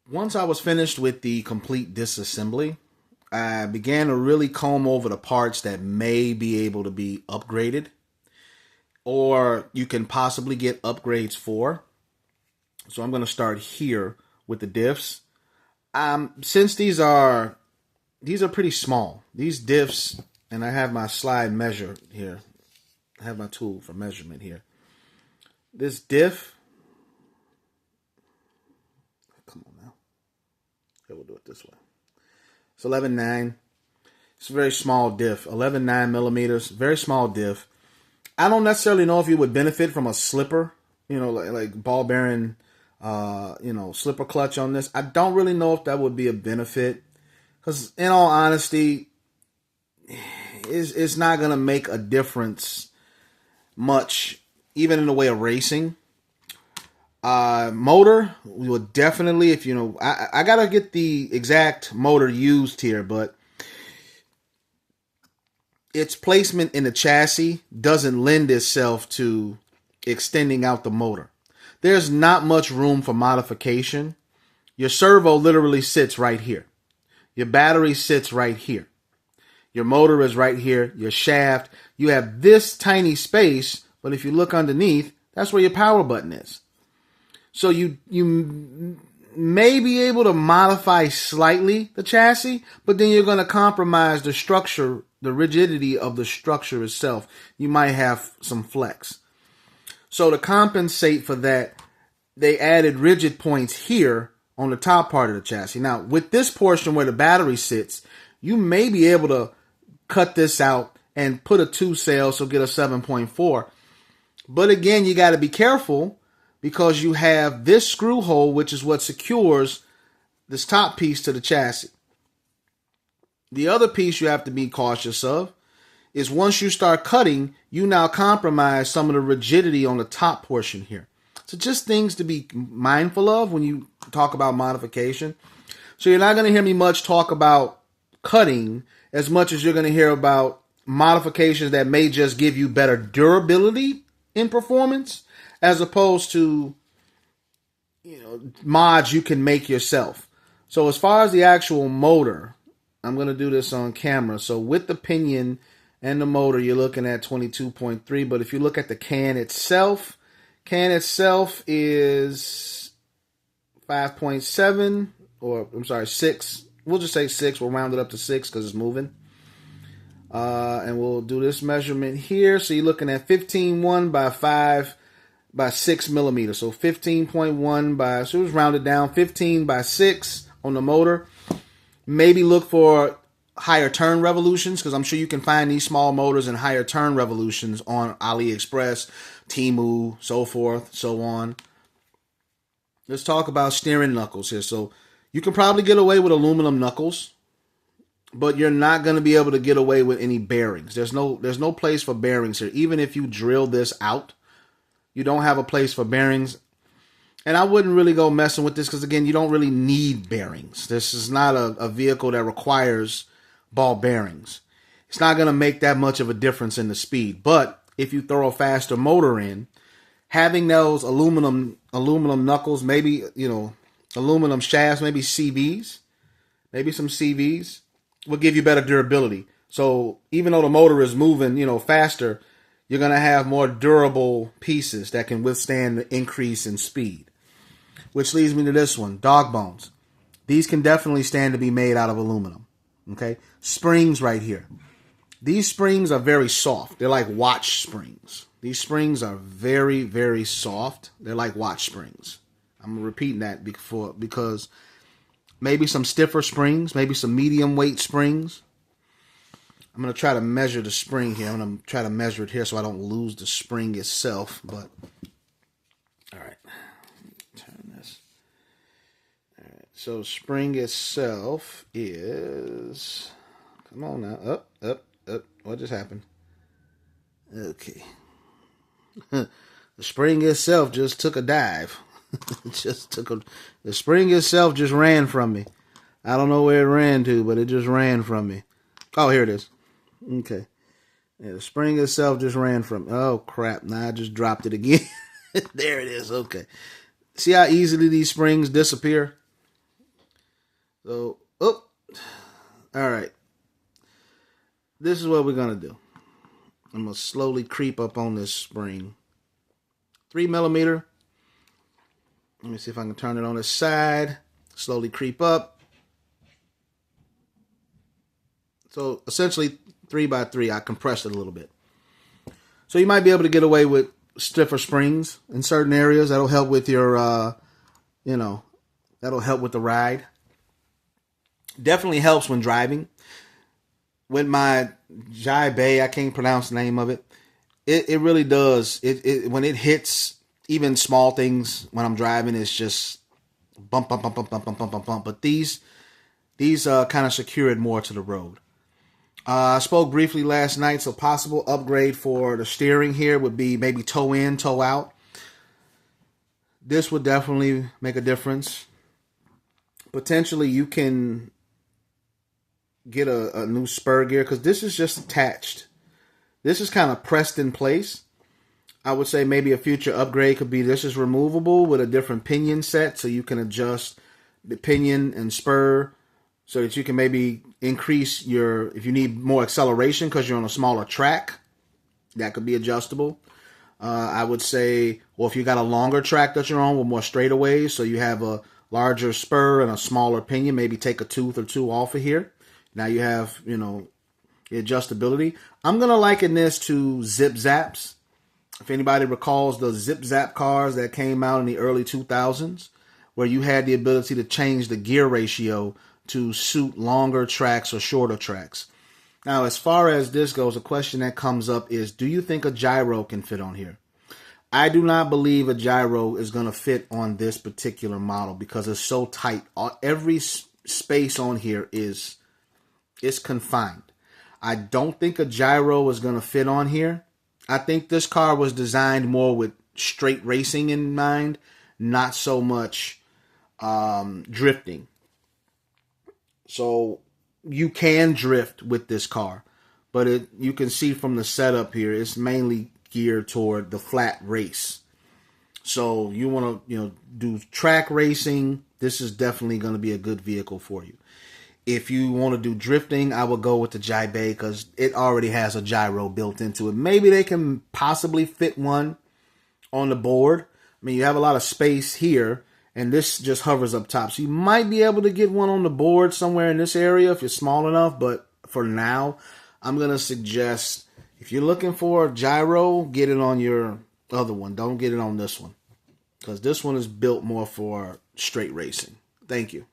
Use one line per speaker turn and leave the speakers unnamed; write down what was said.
Once I was finished with the complete disassembly, I began to really comb over the parts that may be able to be upgraded or you can possibly get upgrades for. So I'm going to start here with the diffs. Since these are pretty small, these diffs, and I have my slide measure here. I have my tool for measurement here. This diff, come on now. Okay, we'll do it this way. It's 11.9. It's a very small diff. 11.9 millimeters, very small diff. I don't necessarily know if you would benefit from a slipper, like ball bearing, slipper clutch on this. I don't really know if that would be a benefit. Because in all honesty, it's not going to make a difference much, even in the way of racing. Motor, we will definitely, I got to get the exact motor used here, but its placement in the chassis doesn't lend itself to extending out the motor. There's not much room for modification. Your servo literally sits right here. Your battery sits right here. Your motor is right here. Your shaft. You have this tiny space, but if you look underneath, that's where your power button is. So you may be able to modify slightly the chassis, but then you're going to compromise the structure, the rigidity of the structure itself. You might have some flex. So to compensate for that, they added rigid points here on the top part of the chassis. Now, with this portion where the battery sits, you may be able to cut this out and put a 2-cell, so get a 7.4. But again, you got to be careful because you have this screw hole, which is what secures this top piece to the chassis. The other piece you have to be cautious of is once you start cutting, you now compromise some of the rigidity on the top portion here. So just things to be mindful of when you talk about modification. So you're not going to hear me much talk about cutting as much as you're going to hear about modifications that may just give you better durability in performance as opposed to, mods you can make yourself. So as far as the actual motor, I'm going to do this on camera. So with the pinion and the motor, you're looking at 22.3. But if you look at the can itself is 5.7, or I'm sorry, 6. We'll just say 6. We'll round it up to 6 because it's moving. And we'll do this measurement here. So you're looking at 15.1 by 5 by 6 millimeters. So 15.1 by, so it was rounded down, 15 by 6 on the motor. Maybe look for higher turn revolutions because I'm sure you can find these small motors and higher turn revolutions on AliExpress, Temu, so forth, so on. Let's talk about steering knuckles here. So you can probably get away with aluminum knuckles, but you're not going to be able to get away with any bearings. There's no place for bearings here. Even if you drill this out, you don't have a place for bearings. And I wouldn't really go messing with this because, again, you don't really need bearings. This is not a vehicle that requires ball bearings. It's not going to make that much of a difference in the speed. But if you throw a faster motor in, having those aluminum knuckles, maybe, aluminum shafts, maybe CVs, maybe some CVs, will give you better durability. So even though the motor is moving, faster, you're going to have more durable pieces that can withstand the increase in speed. Which leads me to this one, dog bones. These can definitely stand to be made out of aluminum. Okay, springs right here. These springs are very soft. They're like watch springs. These springs are very, very soft. They're like watch springs. I'm repeating that because maybe some stiffer springs, maybe some medium weight springs. I'm going to try to measure the spring here. I'm going to try to measure it here so I don't lose the spring itself. But, all right. Turn this. All right. So spring itself is, come on now, up. What just happened? Okay. The spring itself just took a dive. The spring itself just ran from me. I don't know where it ran to, but it just ran from me. Oh, here it is. Okay. Yeah, the spring itself just ran from me. Oh, crap. Now I just dropped it again. There it is. Okay. See how easily these springs disappear? So, oh, all right. This is what we're going to do. I'm going to slowly creep up on this spring. 3 millimeter. Let me see if I can turn it on this side. Slowly creep up. So essentially 3x3, I compressed it a little bit. So you might be able to get away with stiffer springs in certain areas. That'll help with your, that'll help with the ride. Definitely helps when driving. With my Jibe, I can't pronounce the name of it. It really does. It when it hits even small things when I'm driving, it's just bump, bump, bump, bump, bump, bump, bump, bump, bump. But these kind of secure it more to the road. I spoke briefly last night, so possible upgrade for the steering here would be maybe toe in, toe out. This would definitely make a difference. Potentially, you can get a new spur gear because this is just attached. This is kind of pressed in place. I would say maybe a future upgrade could be this is removable with a different pinion set, so you can adjust the pinion and spur so that you can maybe increase your, if you need more acceleration because you're on a smaller track, that could be adjustable. I would say, well, if you got a longer track that you're on with more straightaways, so you have a larger spur and a smaller pinion, maybe take a tooth or two off of here. Now you have, the adjustability. I'm going to liken this to Zip Zaps. If anybody recalls the Zip Zap cars that came out in the early 2000s, where you had the ability to change the gear ratio to suit longer tracks or shorter tracks. Now, as far as this goes, a question that comes up is, do you think a gyro can fit on here? I do not believe a gyro is going to fit on this particular model because it's so tight. Every space on here is confined. I don't think a gyro is going to fit on here. I think this car was designed more with straight racing in mind, not so much drifting. So you can drift with this car, but you can see from the setup here, it's mainly geared toward the flat race. So you want to, do track racing. This is definitely going to be a good vehicle for you. If you want to do drifting, I would go with the Jibe because it already has a gyro built into it. Maybe they can possibly fit one on the board. I mean, you have a lot of space here, and this just hovers up top. So you might be able to get one on the board somewhere in this area if you're small enough. But for now, I'm going to suggest if you're looking for a gyro, get it on your other one. Don't get it on this one because this one is built more for straight racing. Thank you.